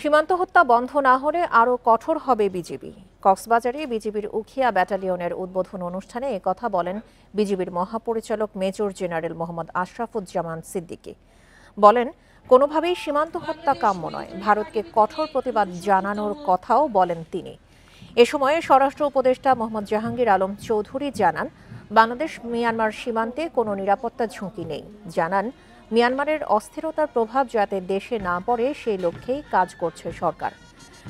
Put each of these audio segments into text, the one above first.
সীমান্ত হত্যা বন্ধ না হলে আরও কঠোর হবে বিজিবি। কক্সবাজারে বিজিবির উখিয়া ব্যাটালিয়নের উদ্বোধন অনুষ্ঠানে একথা বলেন বিজিবির মহাপরিচালক মেজর জেনারেল মোহাম্মদ আশরাফুজ্জামান সিদ্দিকী। বলেন, কোনোভাবেই সীমান্ত হত্যা কাম্য নয়, ভারতকে কঠোর প্রতিবাদ জানানোর কথাও বলেন তিনি। এ সময়ে স্বরাষ্ট্র উপদেষ্টা মোহাম্মদ জাহাঙ্গীর আলম চৌধুরী জানান, বাংলাদেশ মিয়ানমার সীমান্তে কোনো নিরাপত্তা ঝুঁকি নেই। জানান, মিয়ানমারের অস্থিরতার প্রভাব যাতে দেশে না পড়ে সেই লক্ষ্যেই কাজ করছে সরকার।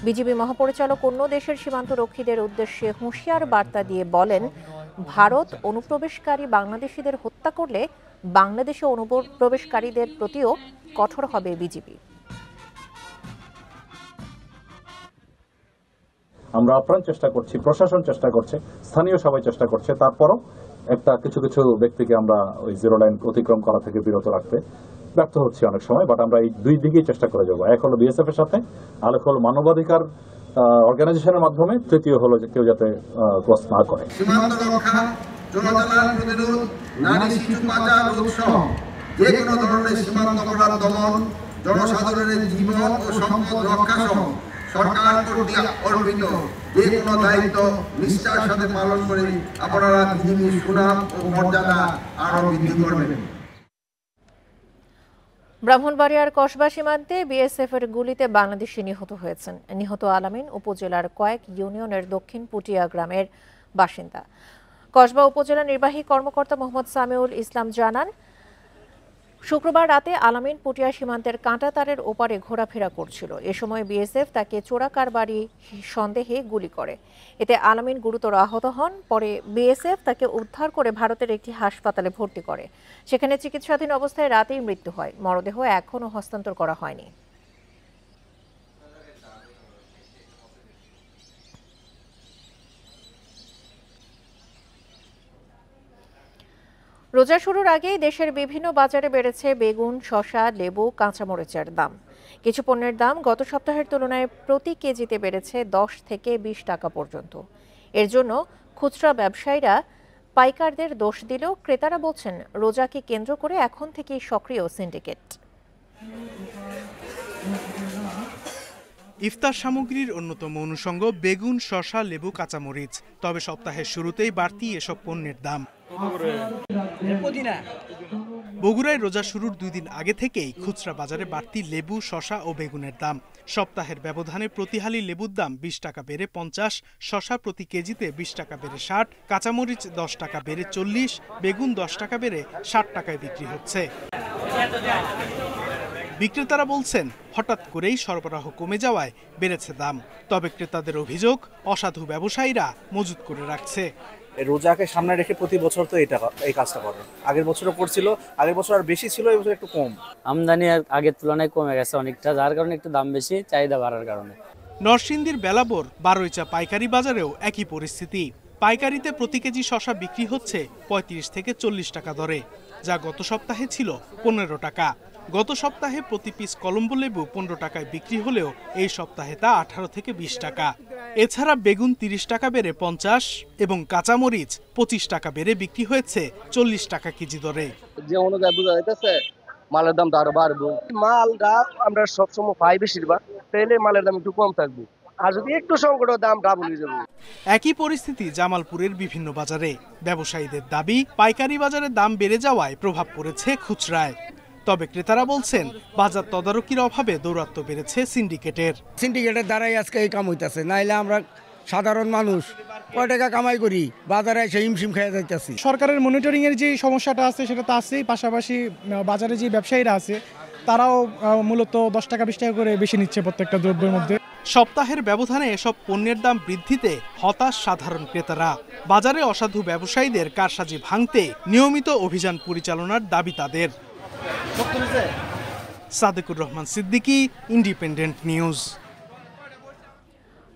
বিজিবি মহাপরিচালক অন্য দেশের সীমান্তরক্ষীদের উদ্দেশ্যে হুঁশিয়ার বার্তা দিয়ে বলেন, ভারত অনুপ্রবেশকারী বাংলাদেশিদের হত্যা করলে বাংলাদেশে অনুপ্রবেশকারীদের প্রতিও কঠোর হবে বিজিবি। আমরা আপ্রাণ চেষ্টা করছি, প্রশাসন চেষ্টা করছে, স্থানীয় সবাই চেষ্টা করছে, তারপরও কিছু ব্যক্তিকে আমরা ওই জিরো লাইন অতিক্রম করা থেকে বিরত রাখতে ব্যর্থ হচ্ছে অনেক সময়। বাট আমরা এই দুই দিকেই চেষ্টা করে যাবো। এক হলো বিএসএফ এর সাথে, আরেক হলো মানবাধিকার অর্গানাইজেশনের মাধ্যমে, তৃতীয় হলো যে কেউ যাতে ক্রস না করে। সীমান্ত রক্ষা, চোরাচালান প্রতিরোধ, নারী শিশু পাচার রোধ সহ যে কোনো ধরনের সীমান্ত অপরাধ দমন, জনসাধারণের জীবন ও সম্পদ রক্ষা সহ সরকার কর্তৃক অর্পিত যে কোনো দায়িত্ব নিষ্ঠার সাথে পালন করে আপনারা বিজিবির সুনাম ও মর্যাদা আরো বৃদ্ধি করবেন। ব্রাহ্মণবাড়িয়ার কসবা সীমান্তে বিএসএফ এর গুলিতে বাংলাদেশি নিহত হয়েছেন। নিহত আলামিন উপজেলার কয়েক ইউনিয়নের দক্ষিণ পুটিয়া গ্রামের বাসিন্দা। কসবা উপজেলা নির্বাহী কর্মকর্তা মোহাম্মদ সামিউল ইসলাম জানান, শুক্রবার রাতে আলামিন পুটিয়া সীমান্তের কাঁটাতারের ওপারে ঘোরাফেরা করছিল। এ সময় বিএসএফ তাকে চোরাকারবারি সন্দেহে গুলি করে। এতে আলামিন গুরুতর আহত হন। পরে বিএসএফ তাকে উদ্ধার করে ভারতের একটি হাসপাতালে ভর্তি করে। সেখানে চিকিৎসাধীন অবস্থায় রাতেই মৃত্যু হয়। মরদেহ এখনও হস্তান্তর করা হয়নি। রোজা শুরুর আগেই দেশের বিভিন্ন বাজারে বেড়েছে বেগুন, শসা, লেবু, কাঁচামরিচের দাম। কিছু পণ্যের দাম গত সপ্তাহের তুলনায় প্রতি কেজিতে বেড়েছে 10 থেকে 20 টাকা পর্যন্ত। এর জন্য খুচরা ব্যবসায়ীরা পাইকারদের দোষ দিলেও ক্রেতারা বলছেন, রোজাকে কেন্দ্র করে এখন থেকেই সক্রিয় সিন্ডিকেট। ইফতার সামগ্রীর অন্যতম অনুষঙ্গ বেগুন, শসা, লেবু, কাঁচামরিচ। তবে সপ্তাহের শুরুতেই বাড়তি এসব পণ্যের দাম। বগুড়ায় রোজা শুরুর 2 দিন আগে থেকেই খুচরা বাজারে বাড়তি লেবু, শসা ও বেগুনের দাম। সপ্তাহের ব্যবধানে প্রতি হালি লেবুর দাম 20 টাকা বেড়ে 50, শসা প্রতি কেজিতে 20 টাকা বেড়ে 60, কাঁচামরিচ 10 টাকা বেড়ে 40, বেগুন 10 টাকা বেড়ে 60 টাকায় বিক্রি হচ্ছে। বিক্রেতারা বলছেন, হঠাৎ করেই সরবরাহ কমে যাওয়ায় বেড়েছে দাম। তবে ক্রেতাদের অভিযোগ, অসাধু ব্যবসায়ীরা মজুত করে রাখছে। রোজাকে সামনে রেখে প্রতি বছর তো এই কাজটা করে। আগের বছরও করছিল, আগের বছর আর বেশি ছিল, এই বছর একটু কম। আমদানি আগের তুলনায় কমে গেছে অনেকটা, যার কারণে একটু দাম বেশি, চাহিদা বাড়ার কারণে। নরসিংদীর বেলাবোর বারৈচা পাইকারি বাজারেও একই পরিস্থিতি। পাইকারিতে প্রতি কেজি শসা বিক্রি হচ্ছে 35 থেকে 40 টাকা দরে, যা গত সপ্তাহে ছিল 15 টাকা। গত সপ্তাহে প্রতি পিস কলম্বো লেবু 15 টাকায় বিক্রি হলেও এই সপ্তাহে তা 18 থেকে 20 টাকা। এছাড়া বেগুন 30 টাকা বেড়ে 50 এবং কাঁচামরিচ 25 টাকা বেড়ে বিক্রি হয়েছে 40 টাকা কেজি দরে। যে অনুযায়ী বোঝা যাইতেছে মালের দাম আরো বাড়বে। মালটা আমরা সবসময় পাই বেশিরভাগ, তাহলে মালের দাম একটু কম থাকবে, আর যদি একটু সংকট দাম ডাবল হয়ে যাবে। একই পরিস্থিতি জামালপুরের বিভিন্ন বাজারে। ব্যবসায়ীদের দাবি, পাইকারি বাজারে দাম বেড়ে যাওয়ায় প্রভাব পড়েছে খুচরায়। তবে ক্রেতারা বলছেন, বাজার তদারকির অভাবে দৌরাত্ম্য বেড়েছে সিন্ডিকেটের দ্বারাই আজকে এই কাম হইতেছে। নাইলে আমরা সাধারণ মানুষ কয় টাকা কামাই করি, বাজারে এসে হিমশিম খেয়ে যাইতেছি। সরকারের মনিটরিং এর যে সমস্যাটা আছে সেটা তো আছেই, পাশাপাশি বাজারে যে ব্যবসায়ীরা আছে তারাও মূলত 10 টাকা 20 টাকা করে বেশি নিচ্ছে প্রত্যেকটা দ্রব্যের মধ্যে। সপ্তাহের ব্যবধানে এসব পণ্যের দাম বৃদ্ধিতে হতাশ সাধারণ ক্রেতারা। বাজারে অসাধু ব্যবসায়ীদের কারসাজি ভাঙতে নিয়মিত অভিযান পরিচালনার দাবি তাদের। Sadekur Rahman Siddiqui, Independent News.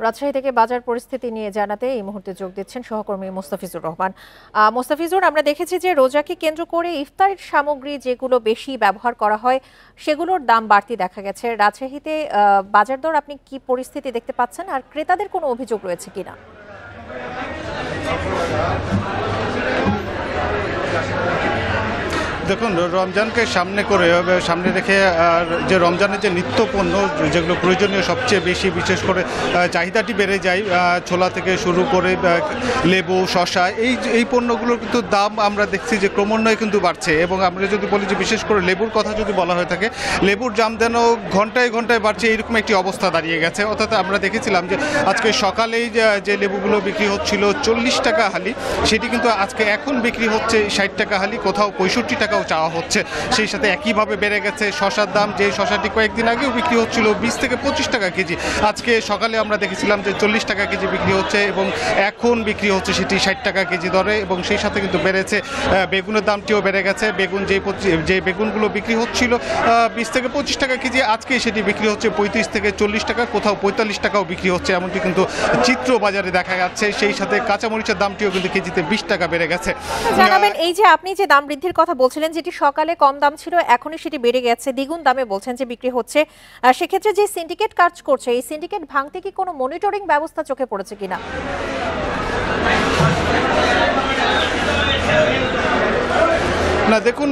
রাজশাহী থেকে বাজার পরিস্থিতি নিয়ে জানাতে এই মুহূর্তে যোগ দিচ্ছেন সহকর্মী মোস্তাফিজুর রহমান। মোস্তাফিজুর, আমরা দেখেছি যে রোজাকে কেন্দ্র করে ইফতার সামগ্রী যেগুলো বেশি ব্যবহার করা হয় সেগুলোর দাম বাড়তি দেখা গেছে। রাজশাহীতে বাজার দর আপনি কি পরিস্থিতি দেখতে পাচ্ছেন, আর ক্রেতাদের কোনো অভিযোগ রয়েছে কিনা? দেখুন, রমজানকে সামনে রেখে যে রমজানের যে নিত্য পণ্য যেগুলো প্রয়োজনীয় সবচেয়ে বেশি, বিশেষ করে চাহিদাটি বেড়ে যায়, ছোলা থেকে শুরু করে লেবু, শসা, এই পণ্যগুলোর কিন্তু দাম আমরা দেখছি যে ক্রমান্বয়ে কিন্তু বাড়ছে। এবং আমরা যদি বলি যে বিশেষ করে লেবুর কথা যদি বলা হয়ে থাকে, লেবুর দাম যেন ঘন্টায় ঘন্টায় বাড়ছে, এইরকম একটি অবস্থা দাঁড়িয়ে গেছে। অর্থাৎ আমরা দেখেছিলাম যে আজকে সকালেই যে লেবুগুলো বিক্রি হচ্ছিল 40 টাকা হালি, সেটি কিন্তু আজকে এখন বিক্রি হচ্ছে 60 টাকা হালি, কোথাও 65 টাকাও চাওয়া হচ্ছে। সেই সাথে একইভাবে বেড়ে গেছে শসার দাম। যে শসাটি কয়েকদিন আগেও বিক্রি হচ্ছিল 20 থেকে 25 টাকা কেজি, আজকে সকালে আমরা দেখেছিলাম যে 40 টাকা কেজি বিক্রি হচ্ছে এবং এখন বিক্রি হচ্ছে সেটি 60 টাকা কেজি দরে। এবং সেই সাথে কিন্তু বেড়েছে বেগুনের দামটিও বেড়ে গেছে। বেগুন যে বেগুনগুলো বিক্রি হচ্ছিল 20 থেকে 25 টাকা কেজি, আজকে সেটি বিক্রি হচ্ছে 35 থেকে 40 টাকা, কোথাও 45 টাকাও বিক্রি হচ্ছে, এমনটি কিন্তু চিত্র বাজারে দেখা যাচ্ছে। সেই সাথে কাঁচামরিচের দামটিও কিন্তু কেজিতে 20 টাকা বেড়ে গেছে। জানাবেন, এই যে আপনি যে দাম বৃদ্ধির কথা বলছিলেন, যেটি সকালে কম দাম ছিল এখনই সেটি বেড়ে গেছে, দ্বিগুণ দামে বলছেন যে বিক্রি হচ্ছে, সেক্ষেত্রে যে সিন্ডিকেট কাজ করছে, এই সিন্ডিকেট ভাঙতে কি কোনো মনিটরিং ব্যবস্থা চোখে পড়েছে কিনা? না, দেখুন,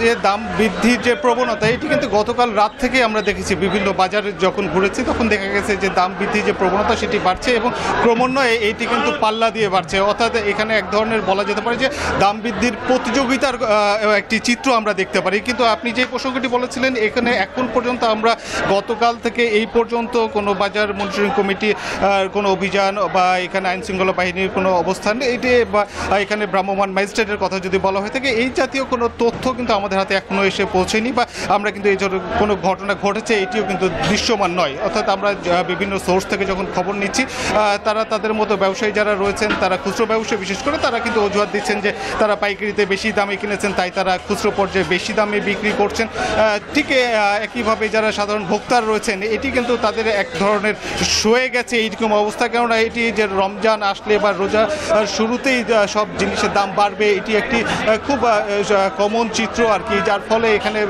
যে দাম বৃদ্ধির যে প্রবণতা, এটি কিন্তু গতকাল রাত থেকে আমরা দেখেছি। বিভিন্ন বাজারে যখন ঘুরেছি তখন দেখা গেছে যে দাম বৃদ্ধির যে প্রবণতা সেটি বাড়ছে এবং ক্রমান্বয়ে এইটি কিন্তু পাল্লা দিয়ে বাড়ছে। অর্থাৎ এখানে এক ধরনের বলা যেতে পারে যে দাম বৃদ্ধির প্রতিযোগিতার একটি চিত্র আমরা দেখতে পারি। কিন্তু আপনি যে প্রসঙ্গটি বলেছিলেন, এখানে এখন পর্যন্ত আমরা গতকাল থেকে এই পর্যন্ত কোনো বাজার মনিটরিং কমিটি কোনো অভিযান বা এখানে আইনশৃঙ্খলা বাহিনীর কোনো অবস্থান, এটি বা এখানে ভ্রাম্যমাণ ম্যাজিস্ট্রেটের কথা যদি বলা হয়ে থাকে, এই জাতীয় কোনো তথ্য কিন্তু আমাদের হাতে এখনো এসে পৌঁছেনি বা আমরা কিন্তু এই ধরনের কোনো ঘটনা ঘটেছে এটিও কিন্তু দৃশ্যমান নয়। অর্থাৎ আমরা বিভিন্ন সোর্স থেকে যখন খবর নিচ্ছি, তারা তাদের মতো ব্যবসায়ী যারা রয়েছেন, তারা খুচরো ব্যবসায়ী বিশেষ করে, তারা কিন্তু অজুহাত দিচ্ছেন যে তারা পাইকারিতে বেশি দামে কিনেছেন, তাই তারা খুচরো পর্যায়ে বেশি দামে বিক্রি করছেন। ঠিক একইভাবে যারা সাধারণ ভোক্তারা রয়েছেন, এটি কিন্তু তাদের এক ধরনের সয়ে গেছে এইরকম অবস্থা। কেননা এটি যে রমজান আসলে বা রোজা শুরুতেই সব জিনিসের দাম বাড়বে, এটি একটি খুব কমন চিত্র আর কি, যার ফলে এখানে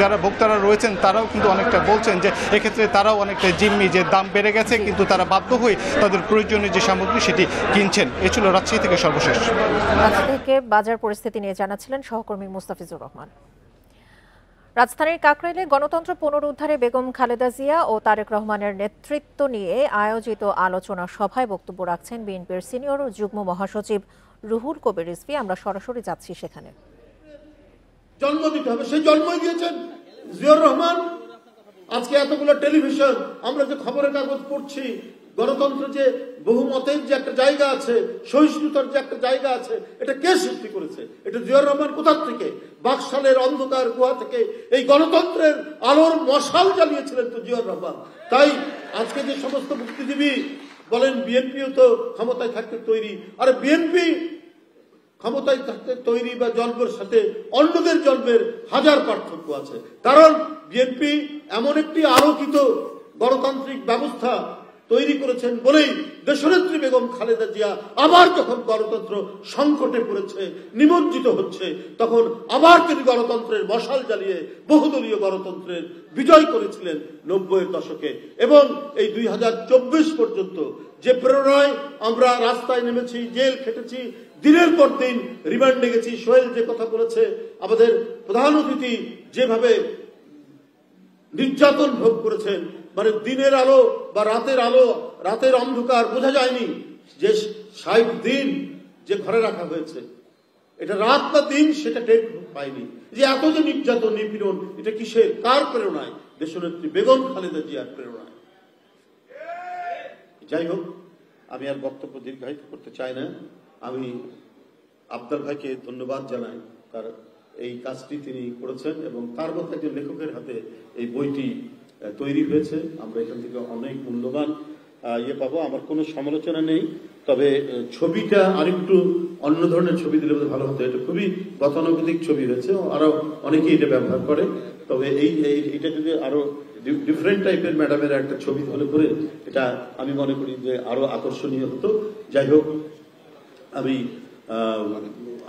যারা ভোক্তারা রয়েছেন তারাও কিন্তু অনেকটা বলছেন যে এক্ষেত্রে তারাও অনেকটা জিম্মি, যে দাম বেড়ে গেছে কিন্তু তারা বাধ্য হয়ে তাদের প্রয়োজনীয় যে সামগ্রী সেটি কিনছেন। এ ছিল রাজশাহী থেকে সর্বশেষ। রাজশাহী থেকে বাজার পরিস্থিতি নিয়ে জানাচ্ছিলেন সহকর্মী মুস্তাফিজুর রহমান। রাজধানীর কাকরাইলে গণতন্ত্র পুনরুদ্ধারে বেগম খালেদা জিয়া ও তারেক রহমানের নেতৃত্ব নিয়ে আয়োজিত আলোচনা সভায় বক্তব্য রাখছেন বিএনপির সিনিয়র যুগ্ম মহাসচিব রুহুল কবির রিজভী। আমরা সরাসরি যাচ্ছি সেখানে। জন্ম দিতে হবে, সেই জন্মই দিয়েছেন জিয়াউর রহমান। আজকে এতগুলো টেলিভিশন, আমরা যে খবরের কাগজ পড়ছি, গণতন্ত্রের যে বহুমতের যে একটা জায়গা আছে, সহিষ্ণুতার যে একটা জায়গা আছে, এটা কে সৃষ্টি করেছে? এটা জিয়াউর রহমান। কোথা থেকে? বাকশালের অন্ধকার গুহা থেকে এই গণতন্ত্রের আলোর মশাল জ্বালিয়েছিলেন তো জিয়াউর রহমান। তাই আজকে যে সমস্ত বুদ্ধিজীবী বলেন বিএনপিও তো ক্ষমতায় থাকতে তৈরি, আরে বিএনপি ক্ষমতায় থাকতে তৈরি বা জন্মের সাথে অন্যদের জন্মের হাজার পার্থক্য আছে। কারণ বিএনপি এমন একটি আলোকিত গণতান্ত্রিক ব্যবস্থা তৈরি করেছেন বলেই দেশনেত্রী বেগম খালেদা জিয়া আবার যখন গণতন্ত্র সংকটে পড়েছে, নিমজ্জিত হচ্ছে, তখন আবার তিনি গণতন্ত্রের মশাল জ্বালিয়ে বহুদলীয় গণতন্ত্রের বিজয় করেছিলেন 90-এর দশকে। এবং এই 2024 পর্যন্ত যে প্রেরণায় আমরা রাস্তায় নেমেছি, জেল খেটেছি, দিনের পর দিন রিমান্ডে গেছি। সোহেল যে কথা বলেছে, আমাদের প্রধান অতিথি যেভাবে নির্যাতন ভোগ করেছেন, মানে দিনের আলো বা রাতের আলো, রাতের অন্ধকার বোঝা যায়নি। যে 60 দিন যে ঘরে রাখা হয়েছে, এটা রাত না দিন সেটা টের পায়নি। যে এত যে নির্যাতন নিপীড়ন, এটা কিসের, কার প্রেরণায়? দেশনেত্রী বেগম খালেদা জিয়ার প্রেরণায়। যাই হোক, আমি আর বক্তব্য দীর্ঘায়িত করতে চাই না। আমি আবদার ভাইকে ধন্যবাদ জানাই, তার এই কাজটি তিনি করেছেন এবং তার মতো একজন লেখকের হাতে এই বইটি তৈরি হয়েছে। আমরা এখান থেকে অনেক মূল্যবান পাবো। আমার কোনো সমালোচনা নেই, তবে ছবিটা আরেকটু অন্য ধরনের ছবি দিলে ভালো হতো। এটা খুবই গতানুগতিক ছবি হয়েছে, আরো অনেকেই এটা ব্যবহার করে। তবে এইটা যদি আরো ডিফারেন্ট টাইপের ম্যাডামের একটা ছবি হলে করে, এটা আমি মনে করি যে আরো আকর্ষণীয় হতো। যাই হোক, আমি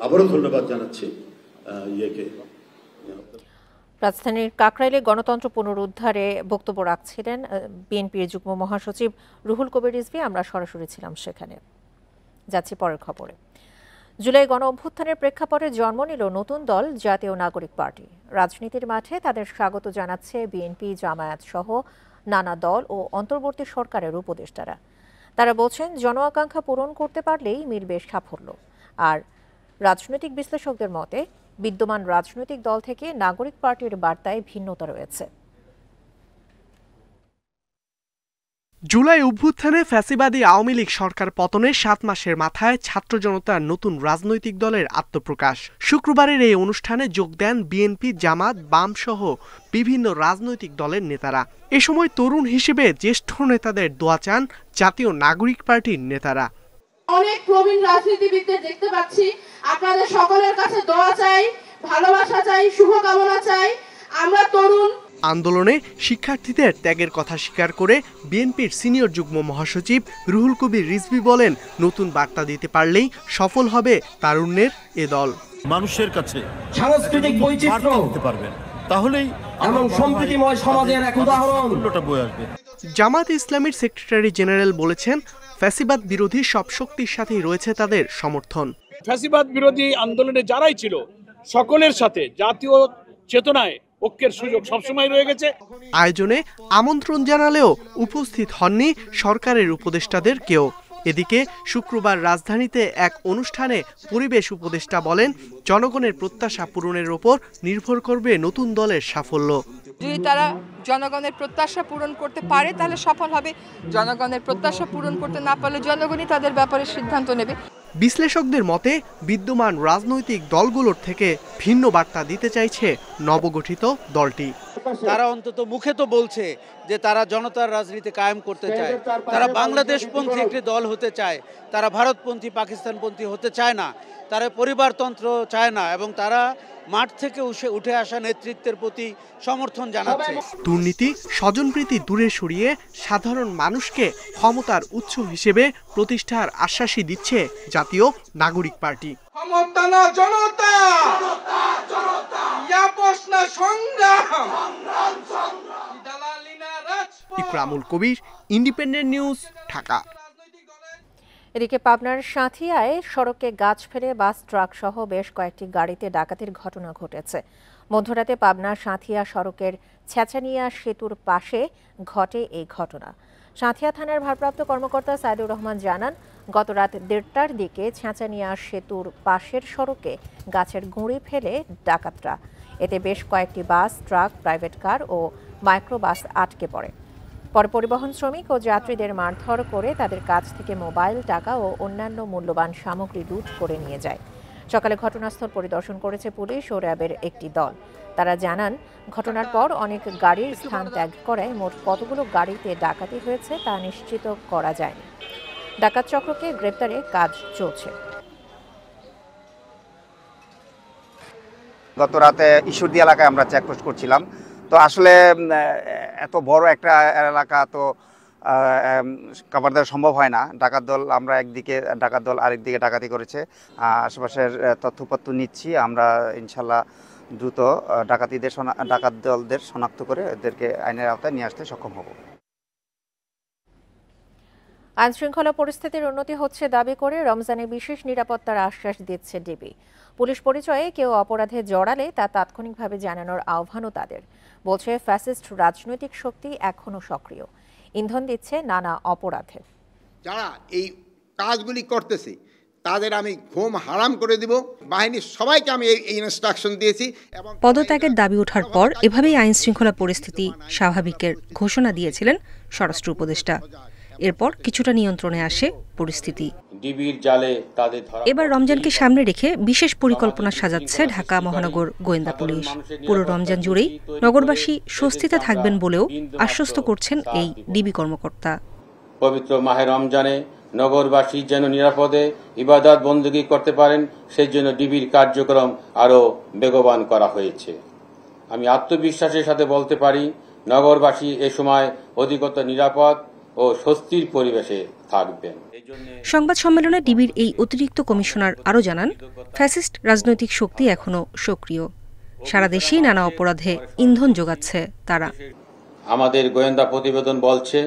আবারও ধন্যবাদ জানাচ্ছি ইয়েকে। রাজধানীর কাকরাইলে গণতন্ত্র পুনরুদ্ধারে বক্তব্য রাখছিলেন বিএনপির যুগ্ম মহাসচিব রুহুল কবির রিজভী। আমরা সরাসরি ছিলাম সেখানে। যাচ্ছি পরের খবরে। জুলাই গণ অভ্যুত্থানের প্রেক্ষাপটে জন্ম নিল নতুন দল জাতীয় নাগরিক পার্টি। রাজনীতির মাঠে তাদের স্বাগত জানাচ্ছে বিএনপি, জামায়াত সহ নানা দল ও অন্তর্বর্তী সরকারের উপদেষ্টারা। তারা বলছেন, জন আকাঙ্ক্ষা পূরণ করতে পারলেই মিলবে সাফল্য। আর রাজনৈতিক বিশ্লেষকদের মতে বিদ্যমান রাজনৈতিক দল থেকে নাগরিক পার্টির বার্তায় ভিন্নতা রয়েছে। জুলাই অভ্যুত্থানে ফ্যাসিবাদী আওয়ামী লীগ সরকার পতনের 7 মাসের মাথায় ছাত্র জনতার নতুন রাজনৈতিক দলের আত্মপ্রকাশ। শুক্রবারের এই অনুষ্ঠানে যোগ দেন বিএনপি, জামাত, বাম সহ বিভিন্ন রাজনৈতিক দলের নেতারা। এ সময় তরুণ হিসেবে জ্যেষ্ঠ নেতাদের দোয়া চান জাতীয় নাগরিক পার্টির নেতারা। অনেক প্রবীণ রাজনীতিবিদদের দেখতে পাচ্ছি। আপনাদের সকলের কাছে দোয়া চাই, ভালোবাসা চাই, শুভকামনা চাই। আমরা তরুণ আন্দোলনে শিক্ষার্থীদের ত্যাগের কথা স্বীকার করে বিএনপির সিনিয়র যুগ্ম মহাসচিব রুহুল কবির রিজভী বলেন, নতুন বার্তা দিতে পারলেই সফল হবে তারুণ্যের এ দল। মানুষের কাছে সাংস্কৃতিক বৈচিত্র্য দিতে পারবেন, তাহলেই এবং সম্প্রীতিময় সমাজের এক উদাহরণ বয়ে আসবে। জামাত ইসলামীর সেক্রেটারি জেনারেল বলেছেন, ফ্যাসিবাদ বিরোধী সব শক্তির সাথেই রয়েছে তাদের সমর্থন। ফ্যাসিবাদ বিরোধী আন্দোলনে যারাই ছিল সকলের সাথে জাতীয় চেতনায় ঐক্যের সুযোগ সবসময় রয়ে গেছে। আয়োজনে আমন্ত্রণ জানালেও উপস্থিত হননি সরকারের উপদেষ্টাদের কেউ। এদিকে শুক্রবার রাজধানীতে এক অনুষ্ঠানে পরিবেশ উপদেষ্টা বলেন, জনগণের প্রত্যাশা পূরণের ওপর নির্ভর করবে নতুন দলের সাফল্য। যদি তারা জনগণের প্রত্যাশা পূরণ করতে পারে তাহলে সফল হবে, জনগণের প্রত্যাশা পূরণ করতে না পারলে জনগণই তাদের ব্যাপারে সিদ্ধান্ত নেবে। বিশ্লেষকদের মতে বিদ্যমান রাজনৈতিক দলগুলোর থেকে ভিন্ন বার্তা দিতে চাইছে নবগঠিত দলটি। তারা অন্তত মুখে তো বলছে যে তারা জনতার রাজনীতি কায়েম করতে চায়, তারা বাংলাদেশপন্থী একটি দল হতে চায়, তারা ভারতপন্থী, পাকিস্তানপন্থী হতে চায় না, তারা পরিবারতন্ত্র চায় না এবং তারা মাঠ থেকে উঠে আসা নেতৃত্বের প্রতি সমর্থন জানাচ্ছে। দুর্নীতি, স্বজনপ্রীতি দূরে সরিয়ে সাধারণ মানুষকে ক্ষমতার উৎস হিসেবে প্রতিষ্ঠার আশ্বাসই দিচ্ছে জাতীয় নাগরিক পার্টি। ক্ষমতা না জনতা, ইকরামুল কবির, ইন্ডিপেন্ডেন্ট নিউজ, ঢাকা। এদিকে পাবনার সাঁথিয়ায় সড়কে গাছ ফেলে বাস, ট্রাক সহ বেশ কয়েকটি গাড়িতে ডাকাতির ঘটনা ঘটেছে। মধ্যরাতে পাবনা সাঁথিয়া সড়কের ছেঁচানিয়া সেতুর পাশে ঘটে এই ঘটনা। সাঁথিয়া থানার ভারপ্রাপ্ত কর্মকর্তা সাইদুর রহমান জানান, গত রাত 1:30টার দিকে ছেঁচানিয়া সেতুর পাশের সড়কে গাছের গুঁড়ি ফেলে ডাকাতরা। এতে বেশ কয়েকটি বাস, ট্রাক, প্রাইভেট কার ও মাইক্রোবাস আটকে পড়ে। পরে পরিবহন শ্রমিক ও যাত্রীদের মারধর করে তাদের কাছ থেকে মোবাইল, টাকা ও অন্যান্য মূল্যবান সামগ্রী লুট করে নিয়ে যায়। সকালে ঘটনাস্থল পরিদর্শন করেছে পুলিশ ও র্যাবের একটি দল। তারা জানান, ঘটনার পর অনেক গাড়ির স্থান ত্যাগ করায় মোট কতগুলো গাড়িতে ডাকাতি হয়েছে তা নিশ্চিত করা যায়নি। ডাকাত চক্রকে গ্রেপ্তারে কাজ চলছে। গত রাতে ঈশ্বরদী এলাকায় আমরা চেকপোস্ট করছিলাম, তো আসলে এত বড় একটা এলাকা তো কভার দেওয়া সম্ভব হয় না। ডাকাত দল, আমরা একদিকে ডাকাত দল আরেকদিকে ডাকাতি করেছে। আশেপাশের তথ্যপত্র নিচ্ছি, আমরা ইনশাল্লাহ দ্রুত ডাকাত দলদের শনাক্ত করে এদেরকে আইনের আওতায় নিয়ে আসতে সক্ষম হব। আইন শৃঙ্খলা পরিস্থিতির উন্নতি হচ্ছে দাবি করে রমজানে বিশেষ নিরাপত্তার আশ্বাস দিচ্ছে ডিবি। পুলিশ পরিচয়ে কেউ অপরাধে জড়ালে তা তাৎক্ষণিকভাবে জানানোর আহ্বানও তাদের। বলছে, ফ্যাসিস্ট রাজনৈতিক শক্তি এখনো সক্রিয়, ইন্ধন দিচ্ছে নানা অপরাধে। যারা এই কাজগুলি করতেছে তাদের আমি ঘুম হারাম করে দিব। বাহিনীর সবাইকে আমি এই ইনস্ট্রাকশন দিয়েছি। পদত্যাগের দাবি ওঠার পর এভাবেই আইন শৃঙ্খলা পরিস্থিতি স্বাভাবিকের ঘোষণা দিয়েছিলেন স্বরাষ্ট্র উপদেষ্টা। এরপর কিছুটা নিয়ন্ত্রণে আসে পরিস্থিতি। এবার রমজানকে সামনে রেখে বিশেষ পরিকল্পনা সাজাচ্ছে ঢাকা মহানগর গোয়েন্দা পুলিশ। পুরো রমজান জুড়েই নগরবাসী স্বস্তিতে থাকবেন বলেও আশ্বস্ত করছেন এই ডিবি কর্মকর্তা। পবিত্র মাহে রমজানে নগরবাসী যেন নিরাপদে ইবাদত বন্দী করতে পারেন, সেই জন্য ডিবির কার্যক্রম আরও বেগবান করা হয়েছে। আমি আত্মবিশ্বাসের সাথে বলতে পারি, নগরবাসী এ সময় অধিকতর নিরাপদ ও স্বস্তির পরিবেশে থাকবেন। সংবাদ সম্মেলনে ডিবির এই অতিরিক্ত কমিশনার আরও জানান, ফ্যাসিস্ট রাজনৈতিক শক্তি এখনো সক্রিয়, সারা দেশেই নানা অপরাধে ইন্ধন যোগাচ্ছে তারা। আমাদের গোয়েন্দা প্রতিবেদন বলছে,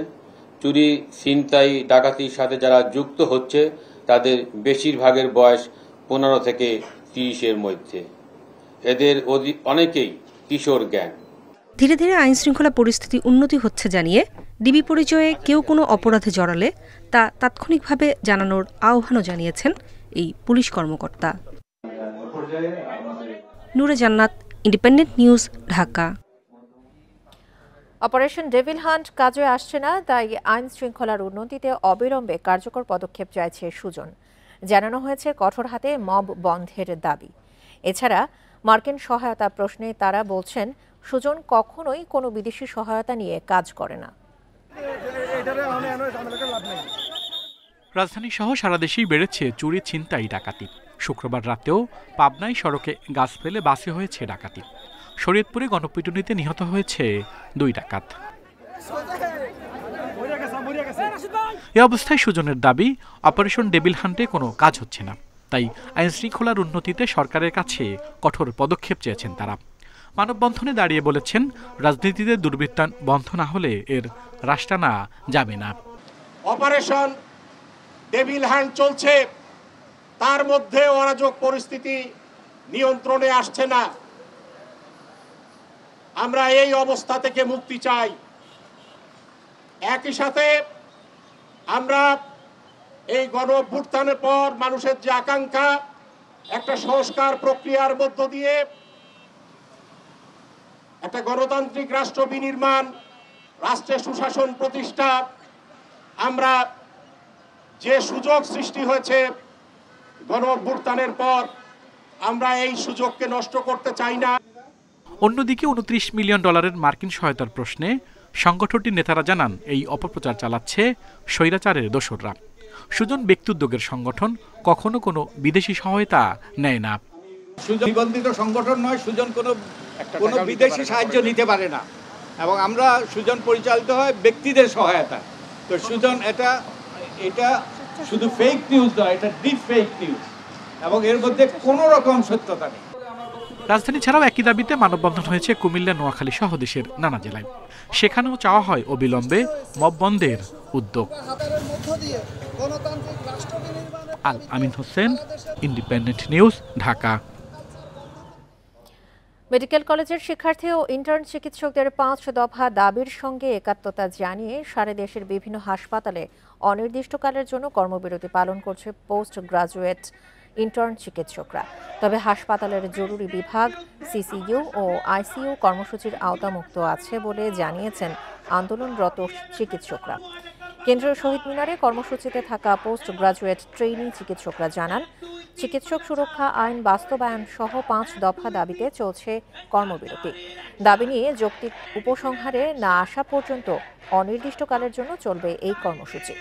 চুরি, ছিনতাই, ডাকাতির সাথে যারা যুক্ত হচ্ছে তাদের বেশিরভাগের বয়স 15 থেকে 30-এর মধ্যে। এদের অনেকেই কিশোর গ্যাং। ধীরে ধীরে আইন শৃঙ্খলা পরিস্থিতি উন্নতি হচ্ছে জানিয়ে ডিবি পরিচয়ে কেউ কোনো অপরাধে জড়ালে তা তাৎক্ষণিকভাবে জানানোর আহ্বানও জানিয়েছেন এই পুলিশ কর্মকর্তা। নূরে জান্নাত, independent News, Dhaka. Operation devil hunt কাজে আসছে না, তাই আইন শৃঙ্খলার উন্নতিতে অবিলম্বে কার্যকর পদক্ষেপ চাইছে সুজন। জানানো হয়েছে কঠোর হাতে মব বন্ধের দাবি। এছাড়া মার্কিন সহায়তা প্রশ্নে তারা বলছেন সুজন কখনোই কোনো বিদেশি সহায়তা নিয়ে কাজ করে না। রাজধানী সহ সারা দেশেই বেড়েছে চুরি, ছিনতাই, ডাকাতি। শুক্রবার রাতেও পাবনায় সড়কে গাছ ফেলে বাসে হয়েছে ডাকাতি। শরীয়তপুরে গণপিটুনিতে নিহত হয়েছে 2 ডাকাত। এ অবস্থায় সুজনের দাবি, অপারেশন ডেভিল হান্টে কোনো কাজ হচ্ছে না, তাই আইন শৃঙ্খলার উন্নতিতে সরকারের কাছে কঠোর পদক্ষেপ চেয়েছেন তারা। মানববন্ধনে দাঁড়িয়ে বলেছেন, রাজনীতিতে দুর্বৃত্তায়ন বন্ধ না হলে এর রাশ টানা যাবে না। অপারেশন ডেভিল হান্ট চলছে, তার মধ্যে অরাজক পরিস্থিতি নিয়ন্ত্রণে আসছে না। আমরা এই অবস্থা থেকে মুক্তি চাই। একই সাথে আমরা এই গণঅভ্যুত্থানের পর মানুষের যে আকাঙ্ক্ষা, একটা সংস্কার প্রক্রিয়ার মধ্য দিয়ে একটা গণতান্ত্রিক রাষ্ট্র বিনির্মাণ, রাষ্ট্রের সুশাসন প্রতিষ্ঠা, আমরা যে সুযোগ সৃষ্টি হয়েছে গণঅভ্যুত্থানের পর, আমরা এই সুযোগকে নষ্ট করতে চাই না। অন্যদিকে $29 মিলিয়ন মার্কিন সহায়তার প্রশ্নে সংগঠনটির নেতারা জানান, এই অপপ্রচার চালাচ্ছে স্বৈরাচারের দোসররা। সুজন ব্যক্তি উদ্যোগের সংগঠন, কখনো কোনো বিদেশি সহায়তা নেয় না। সুজন নিবন্ধিত সংগঠন নয়, সুজন কোনো বিদেশি সাহায্য নিতে পারে না, এবং আমরা সুজন পরিচালিত হয় ব্যক্তিদের সহায়তা। তো সুজন এটা শুধু ফেক নিউজ নয়, এটা ডিপ ফেক নিউজ, এবং এর মধ্যে কোনো রকম সত্যতা নেই। রাজধানী ছাড়াও একই দাবিতে মানববন্ধন হয়েছে কুমিল্লা, নোয়াখালী সহ দেশের নানা জেলায়। সেখানেও চাওয়া হয় অবিলম্বে মব বন্ধের উদ্যোগ। Al Amin Hossain, Independent News, Dhaka. Medical কলেজের শিক্ষার্থী ও ইন্টার্ন চিকিৎসকদের 5 দফা দাবির সঙ্গে একাত্মতা জানিয়ে সারা দেশের বিভিন্ন হাসপাতালে অনির্দিষ্টকালের জন্য কর্মবিরতি পালন করছে পোস্ট গ্রাজুয়েট ইন্টার্ন চিকিৎসকরা। তবে হাসপাতালের জরুরি বিভাগ, সিসিইউ ও আইসিইউ কর্মসূচির আওতামুক্ত আছে বলে জানিয়েছেন আন্দোলনরত চিকিৎসকরা। কেন্দ্রীয় শহীদ মিনারে কর্মসূচিতে থাকা পোস্ট গ্রাজুয়েট ট্রেইনি চিকিৎসকরা জানান, চিকিৎসক সুরক্ষা আইন বাস্তবায়ন সহ 5 দফা দাবিতে চলছে কর্মবিরতি। দাবি নিয়ে যৌক্তিক উপসংহারে না আসা পর্যন্ত অনির্দিষ্টকালের জন্য চলবে এই কর্মসূচি।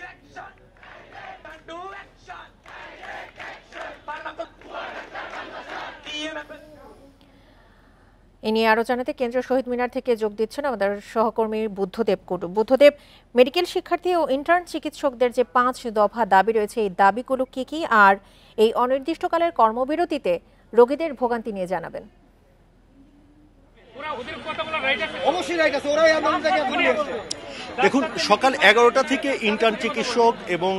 এ নিয়ে আরো জানাতে কেন্দ্রীয় শহীদ মিনার থেকে যোগ দিচ্ছেন আমাদের সহকর্মী বুদ্ধদেব কুটু। বুদ্ধদেব, মেডিকেল শিক্ষার্থী ও ইন্টার্ন চিকিৎসকদের যে 5 দফা দাবি রয়েছে, এই দাবিগুলো কি কি, আর এই অনির্দিষ্টকালের কর্মবিরতিতে রোগীদের ভোগান্তি নিয়ে জানাবেন। দেখুন, সকাল 11টা থেকে ইন্টার্ন চিকিৎসক এবং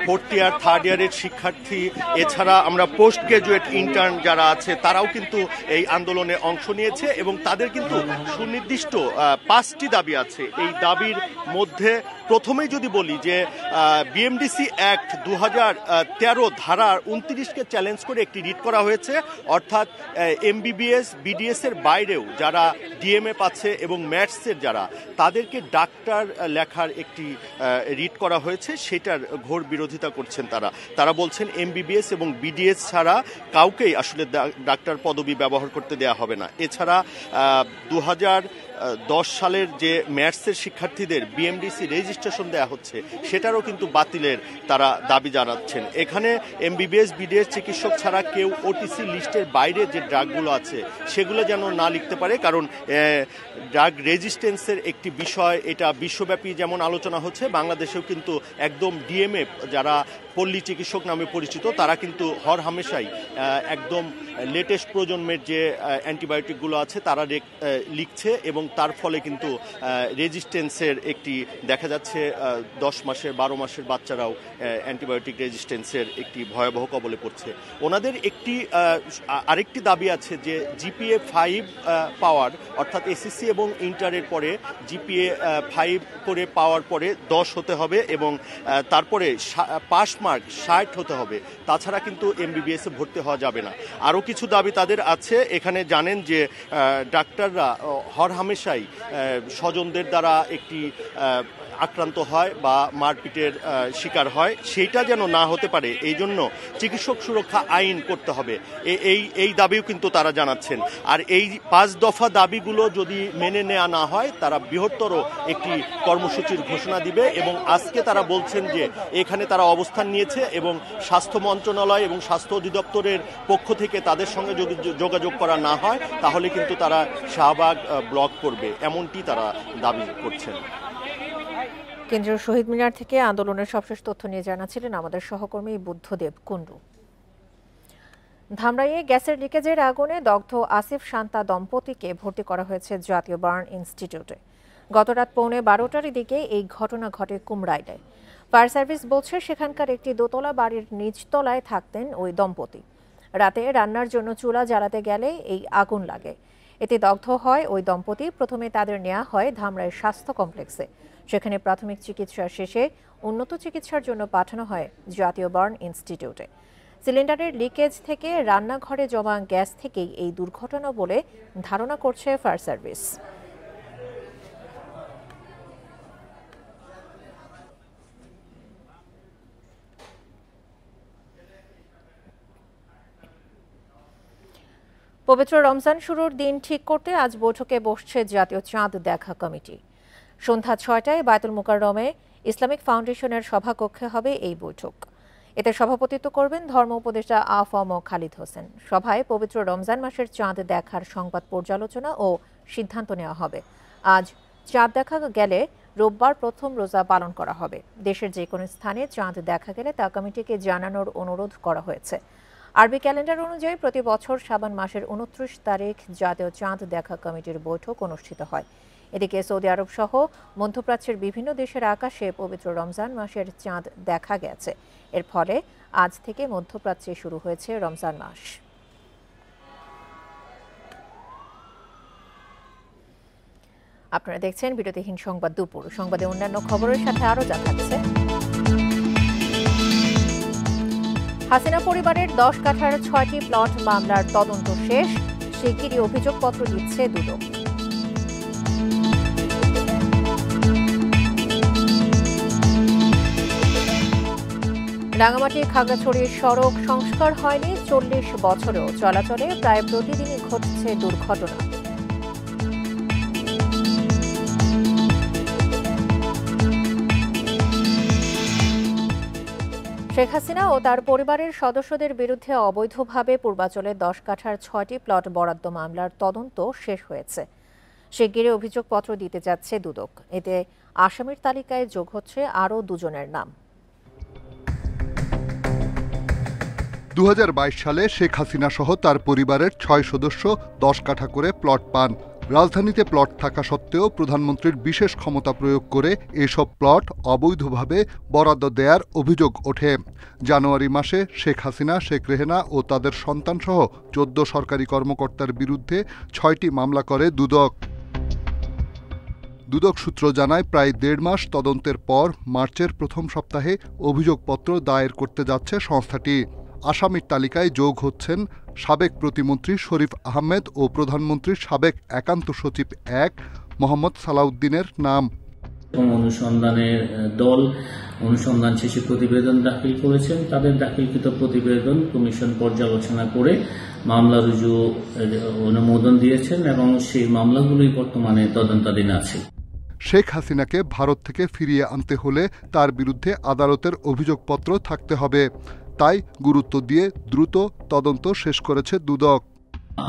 4th ইয়ার 3rd ইয়ারের শিক্ষার্থী, এছাড়া আমরা পোস্ট গ্রাজুয়েট ইন্টার্ন যারা আছে তারাও কিন্তু এই আন্দোলনে অংশ নিয়েছে, এবং তাদের কিন্তু সুনির্দিষ্ট 5টি দাবি আছে। এই দাবির মধ্যে প্রথমেই যদি বলি যে বিএমডিসি অ্যাক্ট 2013 ধারার 29কে চ্যালেঞ্জ করে একটি রিট করা হয়েছে, অর্থাৎ এমবিবিএস, বিডিএস এর বাইরেও যারা ডিএমএ পাচ্ছে এবং ম্যাথসের যারা, তাদেরকে ডাক্তার লেখার একটি রিট করা হয়েছে, সেটার ঘোর বিরোধিতা করছেন তারা বলছেন এমবিবিএস এবং বিডিএস ছাড়া কাউকেই আসলে ডাক্তার পদবি ব্যবহার করতে দেয়া হবে না। এছাড়া 2010 সালের যে ম্যাথসের শিক্ষার্থীদের বিএমডিসি রেজিস্ট্রেশন দেওয়া হচ্ছে, সেটারও কিন্তু বাতিলের তারা দাবি জানাচ্ছেন। এখানে এমবিবিএস, বিডিএস চিকিৎসক ছাড়া কেউ ওটিসি লিস্টের বাইরে যে ড্রাগগুলো আছে সেগুলো যেন না লিখতে পারে, কারণ ড্রাগ রেজিস্ট্যান্সের একটি বিষয়, এটা বিশ্বব্যাপী যেমন আলোচনা হচ্ছে, বাংলাদেশেও কিন্তু একদম ডিএমএ যারা পল্লী চিকিৎসক নামে পরিচিত, তারা কিন্তু হর হামেশাই একদম লেটেস্ট প্রজন্মের যে অ্যান্টিবায়োটিকগুলো আছে তারা লিখছে, এবং তার ফলে কিন্তু রেজিস্ট্যান্সের একটি দেখা যাচ্ছে 10 মাসের 12 মাসের বাচ্চারাও অ্যান্টিবায়োটিক রেজিস্ট্যান্সের একটি ভয়াবহ কবলে পড়ছে। ওনাদের আরেকটি দাবি আছে যে জিপিএ 5 পাওয়ার, অর্থাৎ এসএসসি এবং ইন্টারের পরে জিপিএ 5 করে পাওয়ার পরে 10 হতে হবে এবং তারপরে পাস মার্ক 60 হতে হবে, তাছাড়া কিন্তু এমবিবিএস এ ভর্তি হওয়া যাবে না। আরও কিছু দাবি তাদের আছে। এখানে জানেন যে ডাক্তাররা হর হামেশাই স্বজনদের দ্বারা একটি আক্রান্ত হয় বা মারপিটের শিকার হয়, সেইটা যেন না হতে পারে এই জন্য চিকিৎসক সুরক্ষা আইন করতে হবে, এই দাবিও কিন্তু তারা জানাচ্ছেন। আর এই 5 দফা দাবিগুলো যদি মেনে নেওয়া না হয় তারা বৃহত্তর একটি কর্মসূচির ঘোষণা দিবে, এবং আজকে তারা বলছেন যে এখানে তারা অবস্থান নিয়েছে এবং স্বাস্থ্য মন্ত্রণালয় এবং স্বাস্থ্য অধিদপ্তরের পক্ষ থেকে তাদের সঙ্গে যদি যোগাযোগ করা না হয় তাহলে কিন্তু তারা শাহবাগ ব্লক করবে, এমনটি তারা দাবি করছেন। কেন্দ্রীয় শহীদ মিনার থেকে আন্দোলনের সবশেষ তথ্য নিয়ে জানাচ্ছিলেন আমাদের সহকর্মী বুদ্ধদেব কুণ্ডু। ধামরাইয়ে গ্যাসের লিকেজের আগুনে দগ্ধ আসিফ শান্তা দম্পতিকে ভর্তি করা হয়েছে জাতীয় বার্ন ইনস্টিটিউটে। গতরাত 11:15টার দিকে এই ঘটনা ঘটে কুমড়াইলে। ফায়ার সার্ভিস বলছে সেখানকার একটি দোতলা বাড়ির নিচতলায় থাকতেন ওই দম্পতি। রাতে রান্নার জন্য চুলা জ্বালাতে গেলে এই আগুন লাগে, এতে দগ্ধ হয় ওই দম্পতি। প্রথমে তাদের নেওয়া হয় ধামরাই স্বাস্থ্য কমপ্লেক্সে, সেখানে প্রাথমিক চিকিৎসা শেষে উন্নত চিকিৎসার জন্য পাঠানো হয় জাতীয় বার্ন ইনস্টিটিউটে। সিলিন্ডারের লিকেজ থেকে রান্নাঘরে জমা গ্যাস থেকেই এই দুর্ঘটনা বলে ধারণা করছে ফায়ার সার্ভিস। পবিত্র রমজান শুরুর দিন ঠিক করতে আজ বৈঠকে বসছে জাতীয় চাঁদ দেখা কমিটি। সন্ধ্যা 6টায় বায়তুল মুকাররমে ইসলামিক ফাউন্ডেশনের সভাকক্ষে হবে এই বৈঠক। এতে সভাপতিত্ব করবেন ধর্ম উপদেষ্টা আ.ফ.ম. খালিদ হোসেন। সভায় পবিত্র রমজান মাসের চাঁদ দেখার সংবাদ পর্যালোচনা ও সিদ্ধান্ত নেওয়া হবে। আজ চাঁদ দেখা গেলে রোববার প্রথম রোজা পালন করা হবে। দেশের যে কোনো স্থানে চাঁদ দেখা গেলে তা কমিটিকে জানানোর অনুরোধ করা হয়েছে। আরবি ক্যালেন্ডার অনুযায়ী প্রতি বছর শাবান মাসের 29 তারিখ জাতীয় চাঁদ দেখা কমিটির বৈঠক অনুষ্ঠিত হয়। এদিকে সৌদি আরব সহ মধ্যপ্রাচ্যের বিভিন্ন দেশের আকাশে পবিত্র রমজান মাসের চাঁদ দেখা গেছে। এর ফলে আজ থেকে মধ্যপ্রাচ্যে শুরু হয়েছে রমজান মাস। আপনারা দেখছেন বিরতিহীন সংবাদ দুপুর। সংবাদে অন্যান্য খবরের সাথে আরও যা থাকছে। হাসিনা পরিবারের 10 কাঠার 6টি প্লট মামলার তদন্ত শেষ, শিগগিরই অভিযোগপত্র দিচ্ছে দুদক। রাঙামাটি খাগড়াছড়ির সড়ক সংস্কার হয়নি 40 বছরেও, চলাচলে প্রায় প্রতিদিনই ঘটছে দুর্ঘটনা। শেখ হাসিনা ও তার পরিবারের সদস্যদের বিরুদ্ধে অবৈধভাবে পূর্বাঞ্চলে 10 কাঠার 6টি প্লট বরাদ্দ মামলার তদন্ত শেষ হয়েছে। শিগগিরই অভিযোগপত্র দিতে যাচ্ছে দুদক। এতে আসামির তালিকায় যোগ হচ্ছে আরও 2 জনের নাম। 2022 সালে শেখ হাসিনা সহ তার পরিবারের 6 সদস্য 10 কাঠা করে প্লট পান। রাজধানীতে প্লট থাকা সত্ত্বেও প্রধানমন্ত্রীর বিশেষ ক্ষমতা প্রয়োগ করে এসব প্লট অবৈধভাবে বরাদ্দ দেওয়ার অভিযোগ ওঠে। জানুয়ারি মাসে শেখ হাসিনা, শেখ রেহেনা ও তাদের সন্তানসহ 14 সরকারি কর্মকর্তার বিরুদ্ধে 6টি মামলা করে দুদক। দুদক সূত্র জানায় প্রায় 1.5 মাস তদন্তের পর মার্চের প্রথম সপ্তাহে অভিযোগপত্র দায়ের করতে যাচ্ছে সংস্থাটি। আসামির তালিকায় যোগ হচ্ছেন সাবেক প্রতিমন্ত্রী শরীফ আহমেদ ও প্রধানমন্ত্রীর সাবেক একান্ত সচিব 1 মোহাম্মদ সালাউদ্দিনের নাম। অনুসন্ধানের দল অনুসন্ধান শেষে প্রতিবেদন দাখিল করেছেন। তাদের দাখিলকৃত প্রতিবেদন কমিশন পর্যালোচনা করে মামলা রুজু অনুমোদন দিয়েছেন এবং সেই মামলাগুলোই বর্তমানে তদন্তাধীন আছে। শেখ হাসিনাকে ভারত থেকে ফিরিয়ে আনতে হলে তার বিরুদ্ধে আদালতের অভিযোগপত্র থাকতে হবে। তাই গুরুত্ব দিয়ে দ্রুত তদন্ত শেষ করেছে দুদক।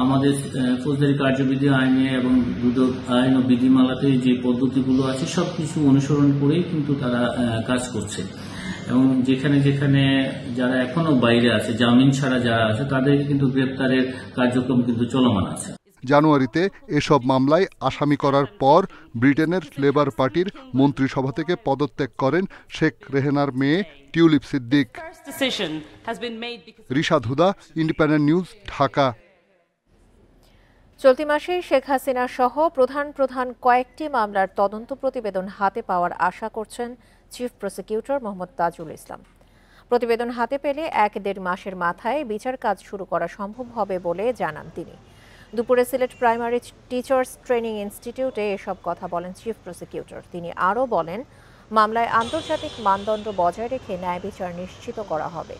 আমাদের ফৌজদারি কার্যবিধি আইনে এবং দুদক আইন ও বিধিমালাতে যে পদ্ধতিগুলো আছে সবকিছু অনুসরণ করেই কিন্তু তারা কাজ করছে। এবং যেখানে যেখানে যারা এখনো বাইরে আছে, জামিন ছাড়া যারা আছে, তাদের কিন্তু গ্রেপ্তারের কার্যক্রম কিন্তু চলমান আছে। জানুয়ারিতে এসব মামলায় আসামি করার পর ব্রিটেনের লেবার পার্টির মন্ত্রিসভা থেকে পদত্যাগ করেন শেখ রেহেনার মেয়ে টিউলিপ সিদ্দিক। রিশাদ হুদা, ইন্ডিপেন্ডেন্ট নিউজ, ঢাকা। চলতি মাসে শেখ হাসিনা সহ প্রধান কয়েকটি মামলার তদন্ত প্রতিবেদন হাতে পাওয়ার আশা করছেন চিফ প্রসিকিউটর মোহাম্মদ তাজুল ইসলাম। প্রতিবেদন হাতে পেলে 1-1.5 মাসের মাথায় বিচার কাজ শুরু করা সম্ভব হবে বলে জানান তিনি। দুপুরে সিলেট প্রাইমারি টিচার্স ট্রেনিং ইনস্টিটিউটে এসব কথা বলেন চিফ প্রসিকিউটর। তিনি আরও বলেন, মামলায় আন্তর্জাতিক মানদণ্ড বজায় রেখে ন্যায় বিচার নিশ্চিত করা হবে।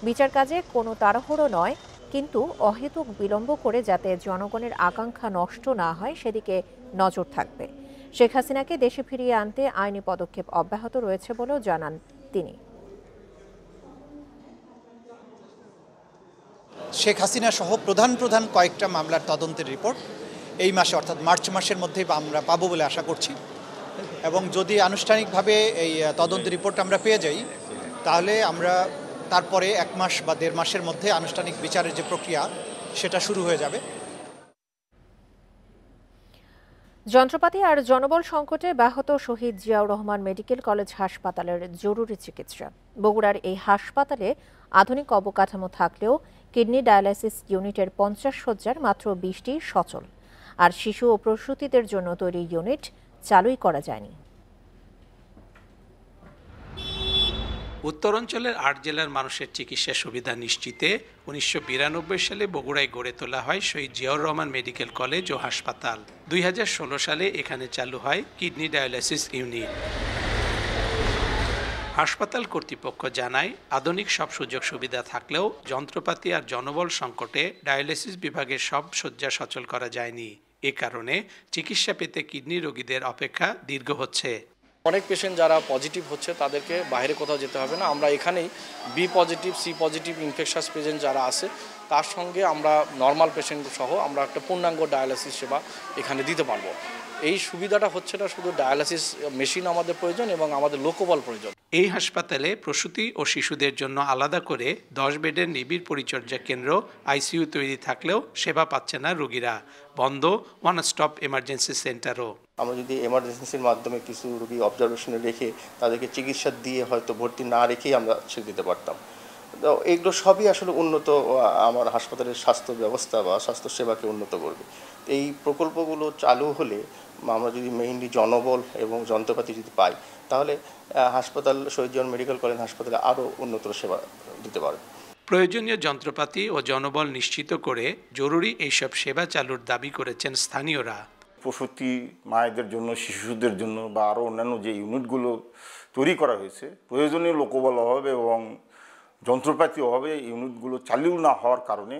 বিচার কাজে কোনো তাড়াহুড়ো নয়, কিন্তু অহেতুক বিলম্ব করে যাতে জনগণের আকাঙ্ক্ষা নষ্ট না হয় সেদিকে নজর থাকবে। শেখ হাসিনাকে দেশে ফিরিয়ে আনতে আইনি পদক্ষেপ অব্যাহত রয়েছে বলেও জানান তিনি। শেখ হাসিনা সহ প্রধান কয়েকটা মামলার তদন্তের রিপোর্ট এই মাসে অর্থাৎ মার্চ মাসের মধ্যেই আমরা পাবো বলে আশা করছি। এবং যদি আনুষ্ঠানিকভাবে এই তদন্তের রিপোর্ট আমরা পেয়ে যাই, তাহলে আমরা তারপরে 1 মাস বা 1.5 মাসের মধ্যে আনুষ্ঠানিক বিচারের যে প্রক্রিয়া সেটা শুরু হয়ে যাবে। যন্ত্রপাতি আর জনবল সংকটে ব্যাহত শহীদ জিয়াউর রহমান মেডিকেল কলেজ হাসপাতালের জরুরি চিকিৎসা। বগুড়ার এই হাসপাতালে আধুনিক অবকাঠামো থাকলেও কিডনি ডায়ালাইসিস ইউনিটের 50 শয্যার মাত্র 20টি সচল, আর শিশু ও প্রসূতিদের জন্য তৈরি ইউনিট চালুই করা যায়নি। উত্তরাঞ্চলের 8 জেলার মানুষের চিকিৎসা সুবিধা নিশ্চিতে 1992 সালে বগুড়ায় গড়ে তোলা হয় শহীদ জিয়াউর রহমান মেডিকেল কলেজ ও হাসপাতাল। 2016 সালে এখানে চালু হয় কিডনি ডায়ালাইসিস ইউনিট। হাসপাতাল কর্তৃপক্ষ জানায়, আধুনিক সব সুযোগ সুবিধা থাকলেও যন্ত্রপাতি আর জনবল সংকটে ডায়ালাইসিস বিভাগের সব শয্যা সচল করা যায়নি। এ কারণে চিকিৎসা পেতে কিডনি রোগীদের অপেক্ষা দীর্ঘ হচ্ছে। অনেক পেশেন্ট যারা পজিটিভ হচ্ছে তাদেরকে বাইরে কোথাও যেতে হবে না, আমরা এখানেই B positive, C positive infectious patient যারা আছে তার সঙ্গে আমরা নর্মাল পেশেন্ট সহ আমরা একটা পূর্ণাঙ্গ ডায়ালাইসিস সেবা এখানে দিতে পারবো। এই সুবিধাটা হচ্ছে না, শুধু ডায়ালাইসিস মেশিন আমাদের প্রয়োজন এবং আমাদের লোকবল প্রয়োজন। এই হাসপাতালে প্রসূতি ও শিশুদের জন্য আলাদা করে 10 বেডের নিবিড় পরিচর্যা কেন্দ্র আইসিইউ তৈরি থাকলেও সেবা পাচ্ছে না রোগীরা। বন্ধ ওয়ান স্টপ এমার্জেন্সি সেন্টারও। আমরা যদি এমার্জেন্সির মাধ্যমে কিছু রোগী অবজারভেশনে রেখে তাদেরকে চিকিৎসা দিয়ে হয়তো ভর্তি না রেখেই আমরা ছেড়ে দিতে পারতাম। তো এগুলো সবই আসলে উন্নত আমার হাসপাতালের স্বাস্থ্য ব্যবস্থা বা স্বাস্থ্য সেবাকে উন্নত করবে। এই প্রকল্পগুলো চালু হলে আমরা যদি মেইনলি জনবল এবং যন্ত্রপাতি যদি পাই, তাহলে হাসপাতাল শহীদ জিয়াউর মেডিকেল কলেজ হাসপাতালে আরও উন্নত সেবা দিতে পারবে। প্রয়োজনীয় যন্ত্রপাতি ও জনবল নিশ্চিত করে জরুরি এইসব সেবা চালুর দাবি করেছেন স্থানীয়রা। প্রসূতি মায়েদের জন্য, শিশুদের জন্য বা আরও অন্যান্য যে ইউনিটগুলো তৈরি করা হয়েছে, প্রয়োজনীয় লোকবল অভাবে এবং যন্ত্রপাতি অভাবে ইউনিটগুলো চালু না হওয়ার কারণে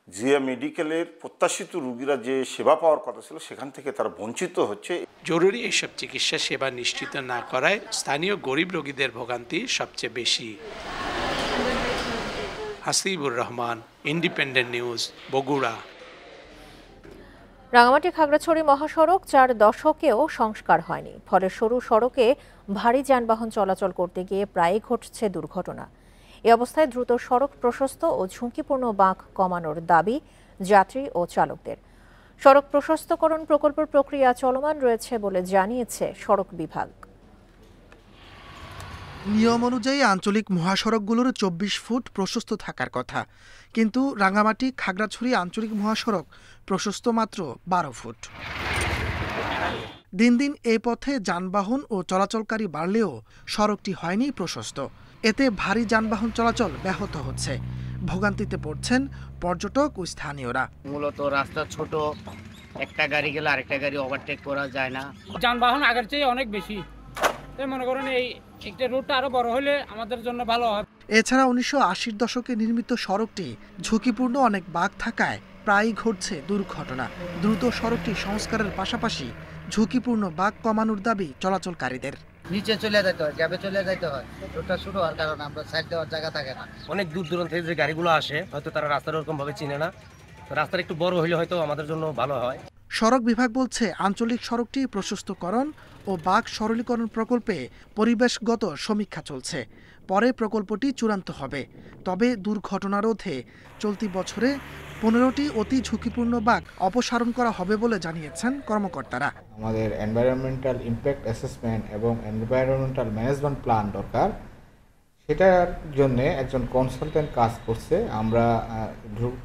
জিয়া মেডিকেলের প্রত্যাশিত রোগীরা যে সেবা পাওয়ার কথা ছিল সেখান থেকে তারা বঞ্চিত হচ্ছে। জরুরি এইসব চিকিৎসা সেবা নিশ্চিত না করায় স্থানীয় গরিব রোগীদের ভোগান্তি সবচেয়ে বেশি। Hasibur Rahman, Independent News, Bogura. রাঙামাটি খাগড়াছড়ি মহাসড়ক 4 দশকেও সংস্কার হয়নি, ফলে সরু সড়কে ভারী যানবাহন চলাচল করতে গিয়ে প্রায়ই ঘটছে দুর্ঘটনা। এ অবস্থায় দ্রুত সড়ক প্রশস্ত ও ঝুঁকিপূর্ণ বাঁক কমানোর দাবি যাত্রী ও চালকদের। সড়ক প্রশস্তকরণ প্রকল্পের প্রক্রিয়া চলমান রয়েছে বলে জানিয়েছে সড়ক বিভাগ। নিয়ম অনুযায়ী আঞ্চলিক মহাসড়কগুলোর 24 ফুট প্রশস্ত থাকার কথা, কিন্তু রাঙামাটি খাগড়াছড়ি আঞ্চলিক মহাসড়ক প্রশস্ত মাত্র 12 ফুট। দিন দিন এই পথে যানবাহন ও চলাচলকারী বাড়লেও সড়কটি হয়নি প্রশস্ত। এতে ভারী যানবাহন চলাচল ব্যাহত হচ্ছে, ভোগান্তিতে পড়ছেন পর্যটক ও স্থানীয়রা। মূলত রাস্তা ছোট, একটা গাড়ি গেলে আরেকটা গাড়ি ওভারটেক করা যায় না, যানবাহন আগের চেয়ে অনেক বেশি। মনে করেন এই একটা রুটটা আরো বড় হলে আমাদের জন্য ভালো হয়। এছাড়া 1980-র দশকে নির্মিত সড়কটি ঝুঁকিপূর্ণ অনেক বাঁক থাকায় প্রায়ই ঘটছে দুর্ঘটনা। দ্রুত সড়কটি সংস্কারের পাশাপাশি ঝুঁকিপূর্ণ বাঁক কমানোর দাবি চলাচলকারীদের। নিচে চলে যেতে হয়, গ্যাপে চলে যেতে হয়, রোডটা শুরু হওয়ার কারণে আমরা সাইড দেওয়ার জায়গা থাকে না। অনেক দূর দূরান্ত থেকে যে গাড়িগুলো আসে হয়তো তারা রাস্তার ওরকম ভাবে চিনে না, রাস্তাটা একটু বড় হলে হয়তো আমাদের জন্য ভালো হয়। সড়ক বিভাগ বলছে আঞ্চলিক সড়কটি প্রশস্তকরণ ও বাঁক সরলীকরণ প্রকল্পে পরিবেশগত সমীক্ষা চলছে। পরে প্রকল্পটি চূড়ান্ত হবে। তবে দুর্ঘটনা রোধে চলতি বছরে 15টি অতি ঝুঁকিপূর্ণ বাঁক অপসারণ করা হবে বলে জানিয়েছেন কর্মকর্তারা। আমাদের এনভায়রনমেন্টাল ইমপ্যাক্ট অ্যাসেসমেন্ট এবং এনভায়রনমেন্টাল ম্যানেজমেন্ট প্ল্যান দরকার, সেটার জন্য একজন কনসালটেন্ট কাজ করছে। আমরা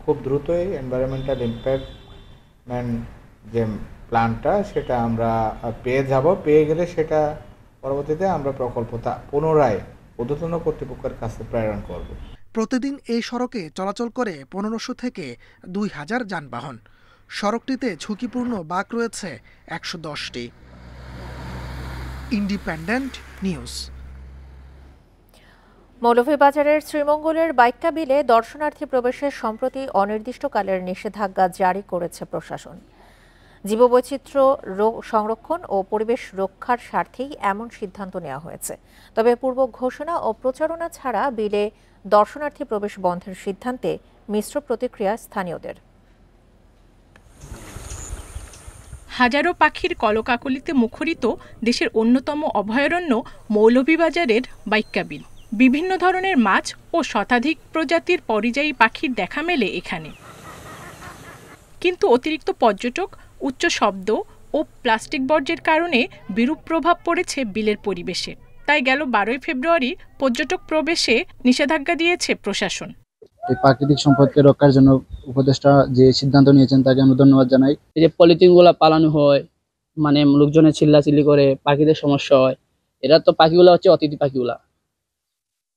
খুব দ্রুতই এনভায়রনমেন্টাল ইমপ্যাক্টমেন্ট যে প্ল্যানটা সেটা আমরা পেয়ে গেলে সেটা পরবর্তীতে আমরা প্রকল্পটা পুনরায় ঊর্ধ্বতন কর্তৃপক্ষের কাছে প্রেরণ করব। প্রতিদিন এই সড়কে চলাচল করে 1500 থেকে 2000 যানবাহন। সড়কটিতে ঝুঁকিপূর্ণ বাঁক রয়েছে 110টি। Independent news. মৌলভীবাজারের শ্রীমঙ্গলের বাইক্কা বিলে দর্শনার্থী প্রবেশে সম্প্রতি অনির্দিষ্টকালের নিষেধাজ্ঞা জারি করেছে প্রশাসন। জীববৈচিত্র্য সংরক্ষণ ও পরিবেশ রক্ষার স্বার্থেই এমন সিদ্ধান্ত নেওয়া হয়েছে। তবে পূর্ব ঘোষণা ও প্রচারণা ছাড়া বিলে দর্শনার্থী প্রবেশ বন্ধের সিদ্ধান্তে মিশ্র প্রতিক্রিয়া স্থানীয়দের। হাজারো পাখির কলকাকলিতে মুখরিত দেশের অন্যতম অভয়ারণ্য মৌলভীবাজারের বাইক্কা বিল। বিভিন্ন ধরনের মাছ ও শতাধিক প্রজাতির পরিযায়ী পাখির দেখা মেলে এখানে। কিন্তু অতিরিক্ত পর্যটক, উচ্চ শব্দ ও প্লাস্টিক বর্জ্যের কারণে বিরূপ প্রভাব পড়েছে বিলের পরিবেশে। তাই গেল 12 ফেব্রুয়ারি পর্যটক প্রবেশে নিষেধাজ্ঞা দিয়েছে প্রশাসন। এই প্রাকৃতিক সম্পদকে রক্ষার জন্য উপদেষ্টা যে সিদ্ধান্ত নিয়েছেন তাকে আমরা ধন্যবাদ জানাই। এই যে পলিথিনগুলো পালানো হয়, মানে লোকজনের চিল্লাচিল্লি করে, পাখিদের সমস্যা হয়। এরা তো পাখিগুলো হচ্ছে অতিথি পাখিগুলা,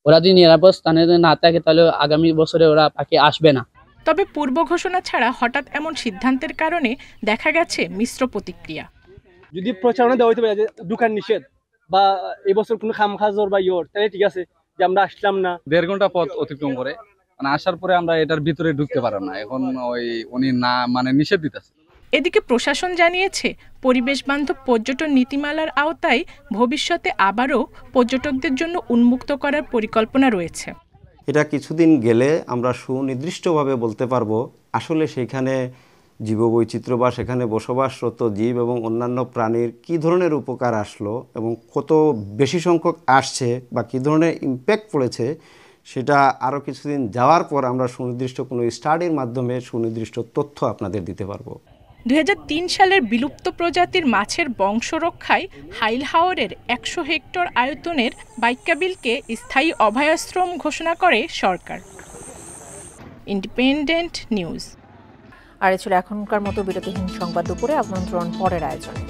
ওরা যদি নিরাপদ স্থানে না থাকে তাহলে আগামী বছরে ওরা পাখি আসবে না। তবে পূর্ব ঘোষণা ছাড়া হঠাৎ এমন সিদ্ধান্তের কারণে দেখা গেছে মিশ্র প্রতিক্রিয়া। যদি প্রচারণা দেওয়া হইতে পারে যে দোকান নিষেধ বা এবছর কোনো খামখাজর বা ইয়োর, তাহলে ঠিক আছে যে আমরা আসলাম না। 1.5 ঘন্টা পথ অতিক্রম করে মানে আসার পরে আমরা এটার ভিতরে ঢুকতে পারলাম না। এখন ওই উনি না মানে নিষেধ দিতেছে। এদিকে প্রশাসন জানিয়েছে পরিবেশ বান্ধব পর্যটন নীতিমালার আওতায় ভবিষ্যতে আবারও পর্যটকদের জন্য উন্মুক্ত করার পরিকল্পনা রয়েছে। এটা কিছুদিন গেলে আমরা সুনির্দিষ্টভাবে বলতে পারবো আসলে সেখানে জীববৈচিত্র্য বা সেখানে বসবাসরত জীব এবং অন্যান্য প্রাণীর কী ধরনের উপকার আসলো এবং কত বেশি সংখ্যক আসছে বা কী ধরনের ইম্প্যাক্ট পড়েছে, সেটা আরও কিছুদিন যাওয়ার পর আমরা সুনির্দিষ্ট কোনো স্টাডির মাধ্যমে সুনির্দিষ্ট তথ্য আপনাদের দিতে পারবো। 2003 সালের বিলুপ্ত প্রজাতির মাছের বংশ রক্ষায় হাইল হাওরের 100 হেক্টর আয়তনের বাইক্কা বিলকে স্থায়ী অভয়াশ্রম ঘোষণা করে সরকার। Independent news. আর এ ছিল এখনকার মতো বিরতিহীন সংবাদ দুপুরে। আমন্ত্রণ পরের আয়োজনে।